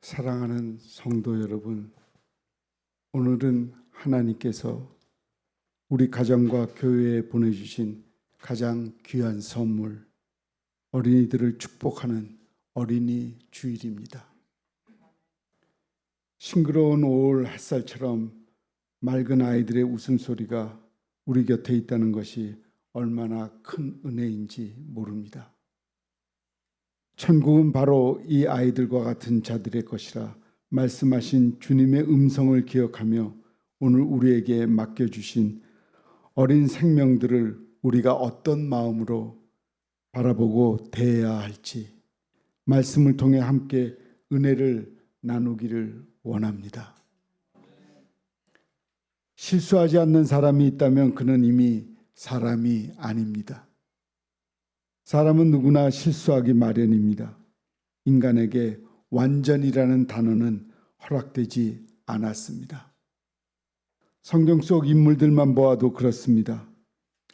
사랑하는 성도 여러분, 오늘은 하나님께서 우리 가정과 교회에 보내주신 가장 귀한 선물, 어린이들을 축복하는 어린이 주일입니다. 싱그러운 5월 햇살처럼 맑은 아이들의 웃음소리가 우리 곁에 있다는 것이 얼마나 큰 은혜인지 모릅니다. 천국은 바로 이 아이들과 같은 자들의 것이라 말씀하신 주님의 음성을 기억하며 오늘 우리에게 맡겨주신 어린 생명들을 우리가 어떤 마음으로 바라보고 대해야 할지 말씀을 통해 함께 은혜를 나누기를 원합니다. 실수하지 않는 사람이 있다면 그는 이미 사람이 아닙니다. 사람은 누구나 실수하기 마련입니다. 인간에게 완전이라는 단어는 허락되지 않았습니다. 성경 속 인물들만 보아도 그렇습니다.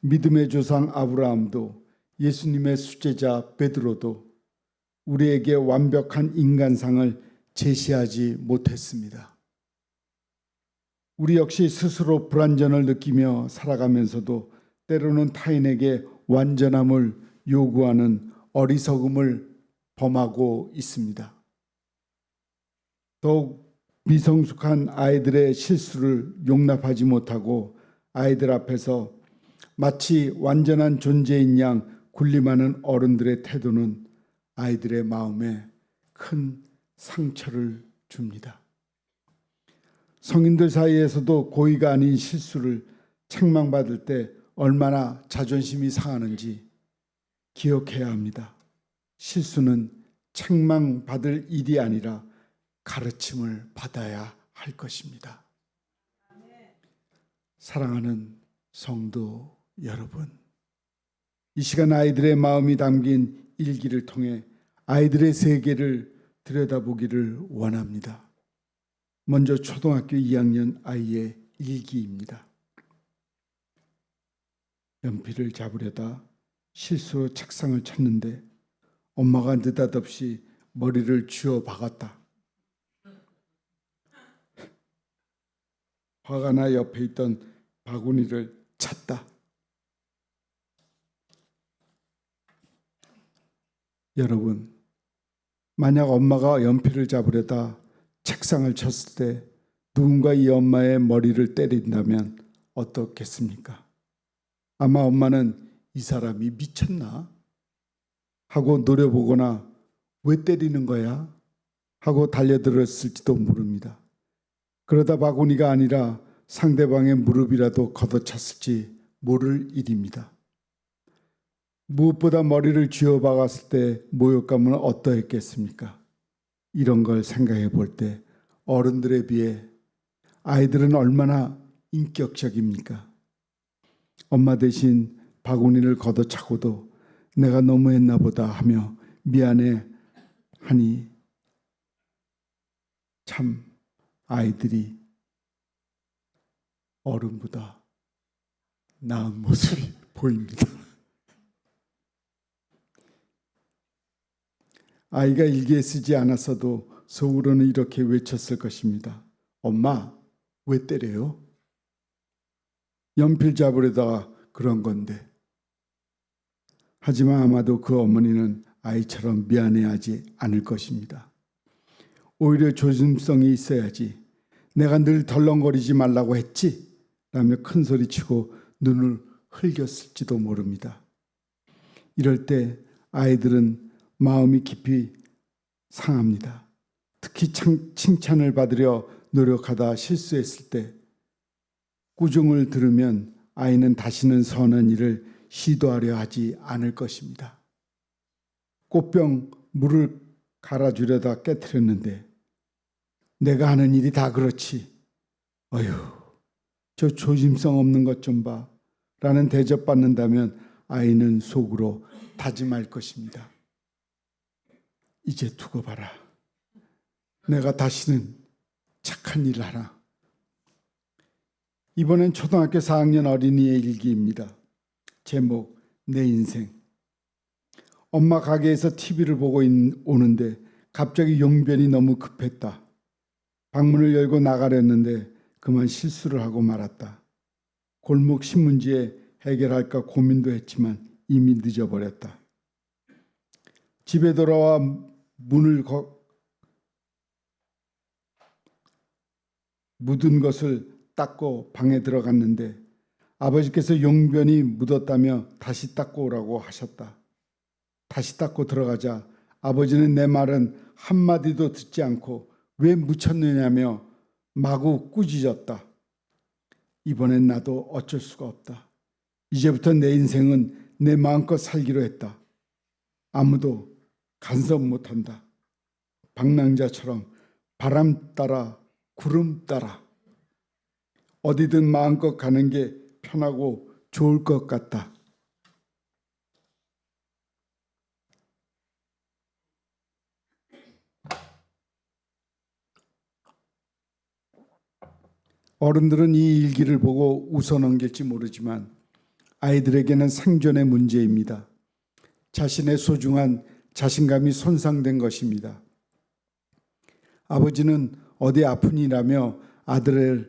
믿음의 조상 아브라함도 예수님의 수제자 베드로도 우리에게 완벽한 인간상을 제시하지 못했습니다. 우리 역시 스스로 불완전을 느끼며 살아가면서도 때로는 타인에게 완전함을 요구하는 어리석음을 범하고 있습니다. 더욱 미성숙한 아이들의 실수를 용납하지 못하고 아이들 앞에서 마치 완전한 존재인 양 군림하는 어른들의 태도는 아이들의 마음에 큰 상처를 줍니다. 성인들 사이에서도 고의가 아닌 실수를 책망받을 때 얼마나 자존심이 상하는지 기억해야 합니다. 실수는 책망받을 일이 아니라 가르침을 받아야 할 것입니다. 사랑하는 성도 여러분, 이 시간 아이들의 마음이 담긴 일기를 통해 아이들의 세계를 들여다보기를 원합니다. 먼저 초등학교 2학년 아이의 일기입니다. 연필을 잡으려다 실수로 책상을 쳤는데 엄마가 느닷없이 머리를 쥐어 박았다. 화가 나 옆에 있던 바구니를 찼다. 여러분, 만약 엄마가 연필을 잡으려다 책상을 쳤을 때 누군가 이 엄마의 머리를 때린다면 어떻겠습니까? 아마 엄마는 이 사람이 미쳤나? 하고 노려보거나 왜 때리는 거야? 하고 달려들었을지도 모릅니다. 그러다 바구니가 아니라 상대방의 무릎이라도 걷어찼을지 모를 일입니다. 무엇보다 머리를 쥐어박았을 때 모욕감은 어떠했겠습니까? 이런 걸 생각해 볼 때 어른들에 비해 아이들은 얼마나 인격적입니까? 엄마 대신 바구니를 걷어차고도 내가 너무했나 보다 하며 미안해 하니 참 아이들이 어른보다 나은 모습이 보입니다. 아이가 일기에 쓰지 않았어도 속으로는 이렇게 외쳤을 것입니다. 엄마, 왜 때려요? 연필 잡으려다가 그런 건데. 하지만 아마도 그 어머니는 아이처럼 미안해하지 않을 것입니다. 오히려 조심성이 있어야지. 내가 늘 덜렁거리지 말라고 했지? 라며 큰 소리치고 눈을 흘겼을지도 모릅니다. 이럴 때 아이들은 마음이 깊이 상합니다. 특히 칭찬을 받으려 노력하다 실수했을 때 꾸중을 들으면 아이는 다시는 선한 일을 시도하려 하지 않을 것입니다. 꽃병 물을 갈아주려다 깨트렸는데 내가 하는 일이 다 그렇지. 어휴, 저 조심성 없는 것 좀 봐. 라는 대접받는다면 아이는 속으로 다짐할 것입니다. 이제 두고 봐라. 내가 다시는 착한 일을 하라. 이번엔 초등학교 4학년 어린이의 일기입니다. 제목, 내 인생. 엄마 가게에서 TV를 보고 오는데 갑자기 용변이 너무 급했다. 방문을 열고 나가려는데 그만 실수를 하고 말았다. 골목 신문지에 해결할까 고민도 했지만 이미 늦어버렸다. 집에 돌아와 묻은 것을 닦고 방에 들어갔는데 아버지께서 용변이 묻었다며 다시 닦고 오라고 하셨다. 다시 닦고 들어가자 아버지는 내 말은 한마디도 듣지 않고 왜 묻혔느냐며 마구 꾸짖었다. 이번엔 나도 어쩔 수가 없다. 이제부터 내 인생은 내 마음껏 살기로 했다. 아무도 간섭 못한다. 방랑자처럼 바람 따라 구름 따라 어디든 마음껏 가는 게 편하고 좋을 것 같다. 어른들은 이 일기를 보고 웃어 넘길지 모르지만 아이들에게는 생존의 문제입니다. 자신의 소중한 자신감이 손상된 것입니다. 아버지는 어디 아프니라며 아들의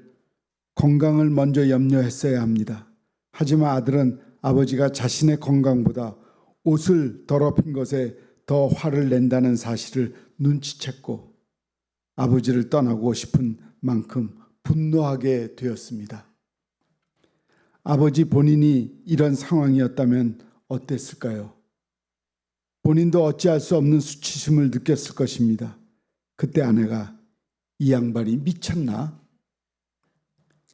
건강을 먼저 염려했어야 합니다. 하지만 아들은 아버지가 자신의 건강보다 옷을 더럽힌 것에 더 화를 낸다는 사실을 눈치챘고 아버지를 떠나고 싶은 만큼 분노하게 되었습니다. 아버지 본인이 이런 상황이었다면 어땠을까요? 본인도 어찌할 수 없는 수치심을 느꼈을 것입니다. 그때 아내가 이 양반이 미쳤나?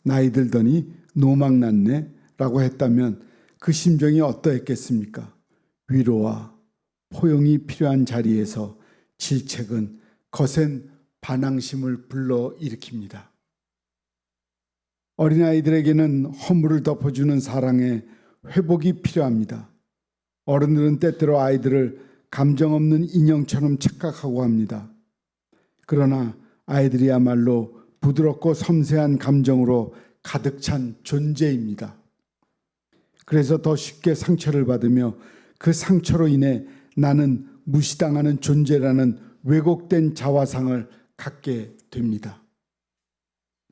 나이 들더니 노망났네? 라고 했다면 그 심정이 어떠했겠습니까? 위로와 포용이 필요한 자리에서 질책은 거센 반항심을 불러일으킵니다. 어린아이들에게는 허물을 덮어주는 사랑의 회복이 필요합니다. 어른들은 때때로 아이들을 감정 없는 인형처럼 착각하고 합니다. 그러나 아이들이야말로 부드럽고 섬세한 감정으로 가득 찬 존재입니다. 그래서 더 쉽게 상처를 받으며 그 상처로 인해 나는 무시당하는 존재라는 왜곡된 자화상을 갖게 됩니다.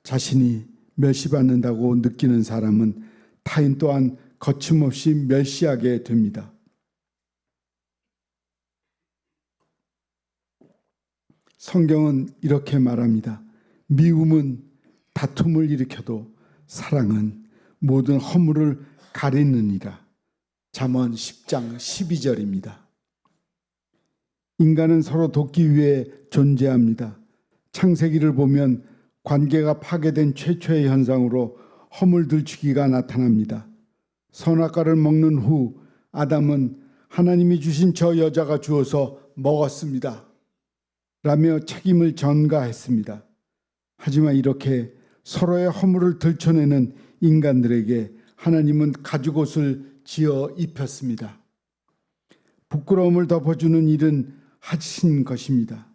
자신이 멸시받는다고 느끼는 사람은 타인 또한 거침없이 멸시하게 됩니다. 성경은 이렇게 말합니다. 미움은 다툼을 일으켜도 사랑은 모든 허물을 가리느니라. 잠언 10장 12절입니다. 인간은 서로 돕기 위해 존재합니다. 창세기를 보면 관계가 파괴된 최초의 현상으로 허물들추기가 나타납니다. 선악과를 먹는 후 아담은 하나님이 주신 저 여자가 주어서 먹었습니다. 라며 책임을 전가했습니다. 하지만 이렇게 서로의 허물을 들춰내는 인간들에게 하나님은 가죽옷을 지어 입혔습니다. 부끄러움을 덮어주는 일은 하신 것입니다.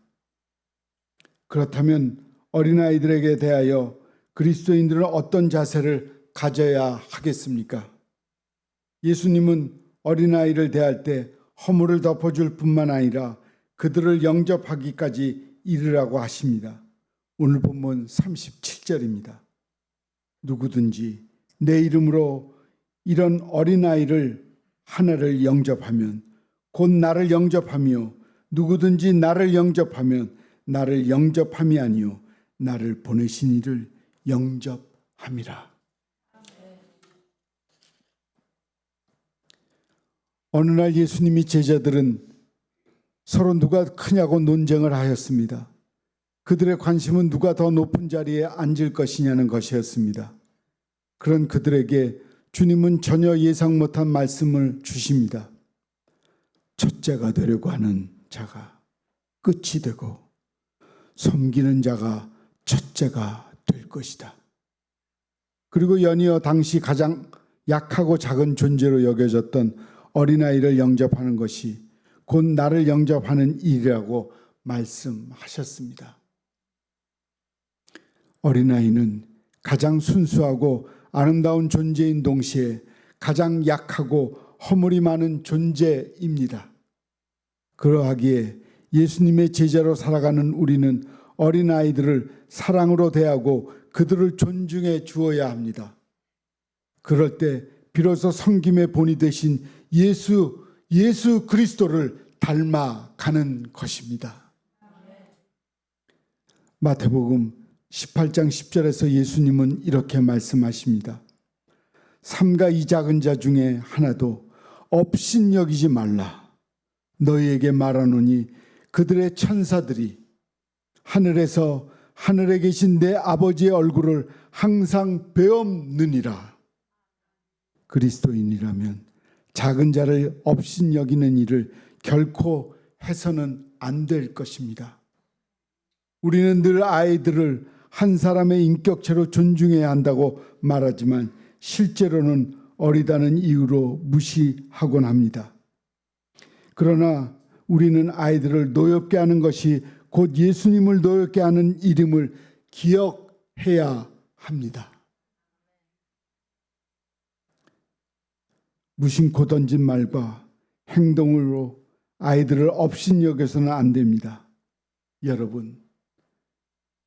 그렇다면 어린아이들에게 대하여 그리스도인들은 어떤 자세를 가져야 하겠습니까? 예수님은 어린아이를 대할 때 허물을 덮어줄 뿐만 아니라 그들을 영접하기까지 이르라고 하십니다. 오늘 본문 37절입니다. 누구든지 내 이름으로 이런 어린아이를 하나를 영접하면 곧 나를 영접하며 누구든지 나를 영접하면 나를 영접함이 아니요 나를 보내신 이를 영접함이라. 어느 날 예수님이 제자들은 서로 누가 크냐고 논쟁을 하였습니다. 그들의 관심은 누가 더 높은 자리에 앉을 것이냐는 것이었습니다. 그런 그들에게 주님은 전혀 예상 못한 말씀을 주십니다. 첫째가 되려고 하는 자가 끝이 되고 섬기는 자가 첫째가 될 것이다. 그리고 연이어 당시 가장 약하고 작은 존재로 여겨졌던 어린아이를 영접하는 것이 곧 나를 영접하는 일이라고 말씀하셨습니다. 어린아이는 가장 순수하고 아름다운 존재인 동시에 가장 약하고 허물이 많은 존재입니다. 그러하기에 예수님의 제자로 살아가는 우리는 어린아이들을 사랑으로 대하고 그들을 존중해 주어야 합니다. 그럴 때 비로소 섬김의 본이 되신 예수 그리스도를 닮아가는 것입니다. 마태복음 18장 10절에서 예수님은 이렇게 말씀하십니다. 삼가 이 작은 자 중에 하나도 업신여기지 말라. 너희에게 말하노니 그들의 천사들이 하늘에서 하늘에 계신 내 아버지의 얼굴을 항상 배엄느니라. 그리스도인이라면 작은 자를 업신여기는 일을 결코 해서는 안 될 것입니다. 우리는 늘 아이들을 한 사람의 인격체로 존중해야 한다고 말하지만 실제로는 어리다는 이유로 무시하곤 합니다. 그러나 우리는 아이들을 노엽게 하는 것이 곧 예수님을 노엽게 하는 일임을 기억해야 합니다. 무심코 던진 말과 행동으로 아이들을 업신여겨서는 안 됩니다. 여러분,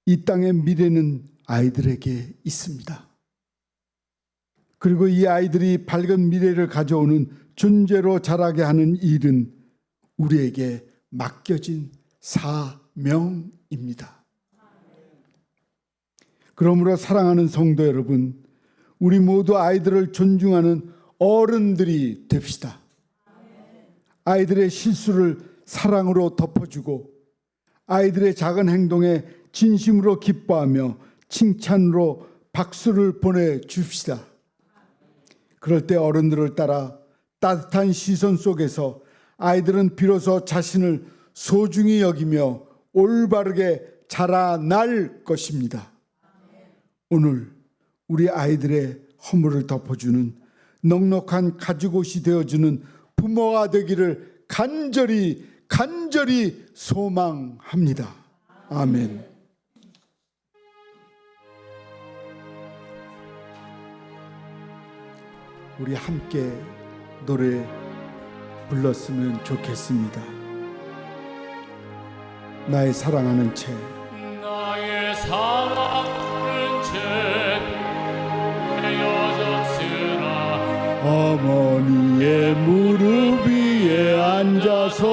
이 땅의 미래는 아이들에게 있습니다. 그리고 이 아이들이 밝은 미래를 가져오는 존재로 자라게 하는 일은 우리에게 맡겨진 사명입니다. 그러므로 사랑하는 성도 여러분, 우리 모두 아이들을 존중하는 어른들이 됩시다. 아이들의 실수를 사랑으로 덮어주고 아이들의 작은 행동에 진심으로 기뻐하며 칭찬으로 박수를 보내줍시다. 그럴 때 어른들을 따라 따뜻한 시선 속에서 아이들은 비로소 자신을 소중히 여기며 올바르게 자라날 것입니다. 오늘 우리 아이들의 허물을 덮어주는 넉넉한 가죽옷이 되어주는 부모가 되기를 간절히 소망합니다. 아멘. 우리 함께 노래 불렀으면 좋겠습니다. 나의 사랑하는 채. 나의 사랑하는 채 헤어졌으나 어머니의 무릎 위에 앉아서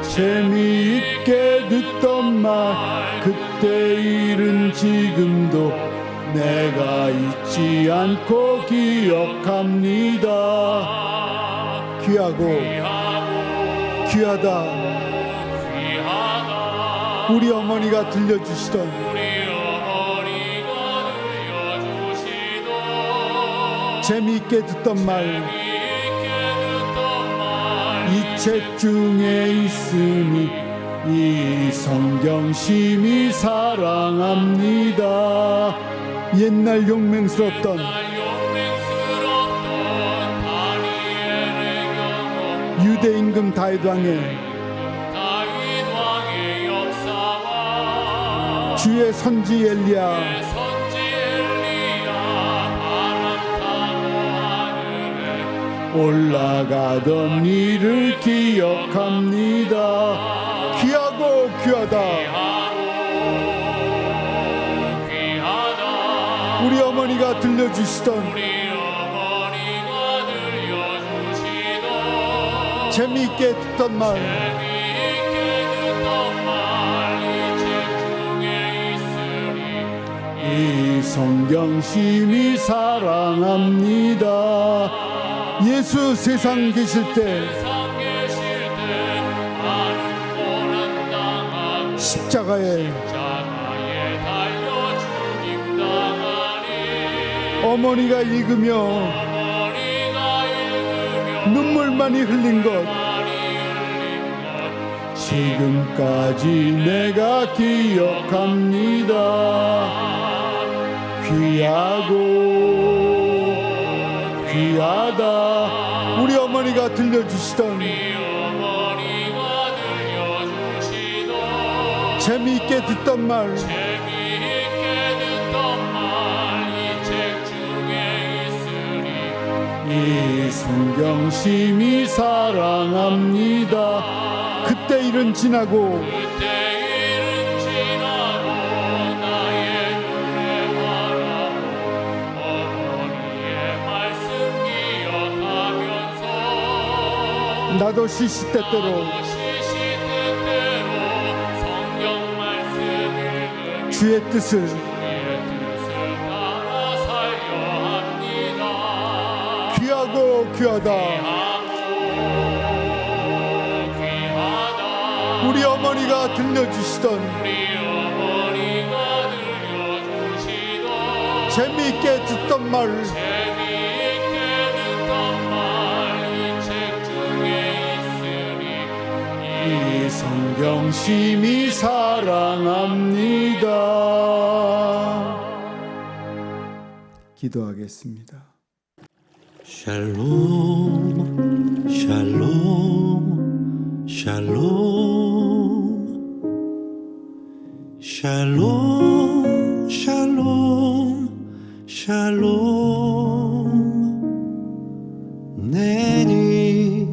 재미있게 듣던 말 그때 일은 지금도 내가 잊지 않고 기억합니다. 귀하다. 우리 어머니가 들려주시던 재미있게 듣던 말 이 책 중에 있으니 이 성경 심히 사랑합니다. 옛날 용맹스럽던 유대 임금 다윗 왕의 주의 선지 엘리야 올라가던 일을 기억합니다. 귀하고 귀하다. 우리 어머니가 들려주시던 재미있게 듣던 말 이 성경 심히 사랑합니다. 예수 세상 계실 때 십자가에 어머니가 읽으며 눈물 많이 흘린 것 지금까지 내가 기억합니다. 귀하다. 우리 어머니가 들려주시던 재미있게 듣던 말 이 성경 심히 사랑합니다. 일은 지나고 그때 일은 지나고 나의 눈에 바라보 어머니의 말씀 기억하면서 나도 시시때때로 시시때때로 성경 말씀 읽으며 주의 뜻을 주의 뜻을 따라 살려 합니다. 귀하고 귀하다. 귀하다. 우리 어머니가 들려주시던 우리 어머니가 들려주시던 재미있게 듣던 말 재미있게 듣던 말 이 책 중에 있으니 이 성경 심히 사랑합니다. 기도하겠습니다. 샬롬 샬롬 샬롬 샬롬 샬롬 샬롬 내니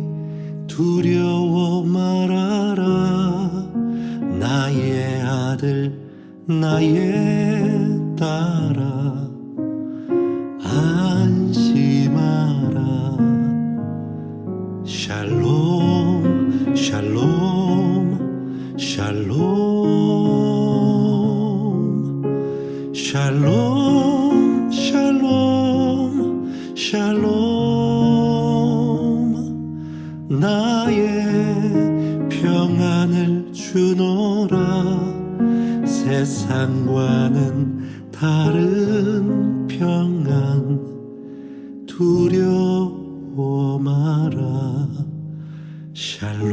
두려워 말아라 나의 아들 나의 딸아 안심하라 샬롬 샬롬 샬롬 샬롬 샬롬 샬롬 나의 평안을 주노라 세상과는 다른 평안 두려워 마라 샬롬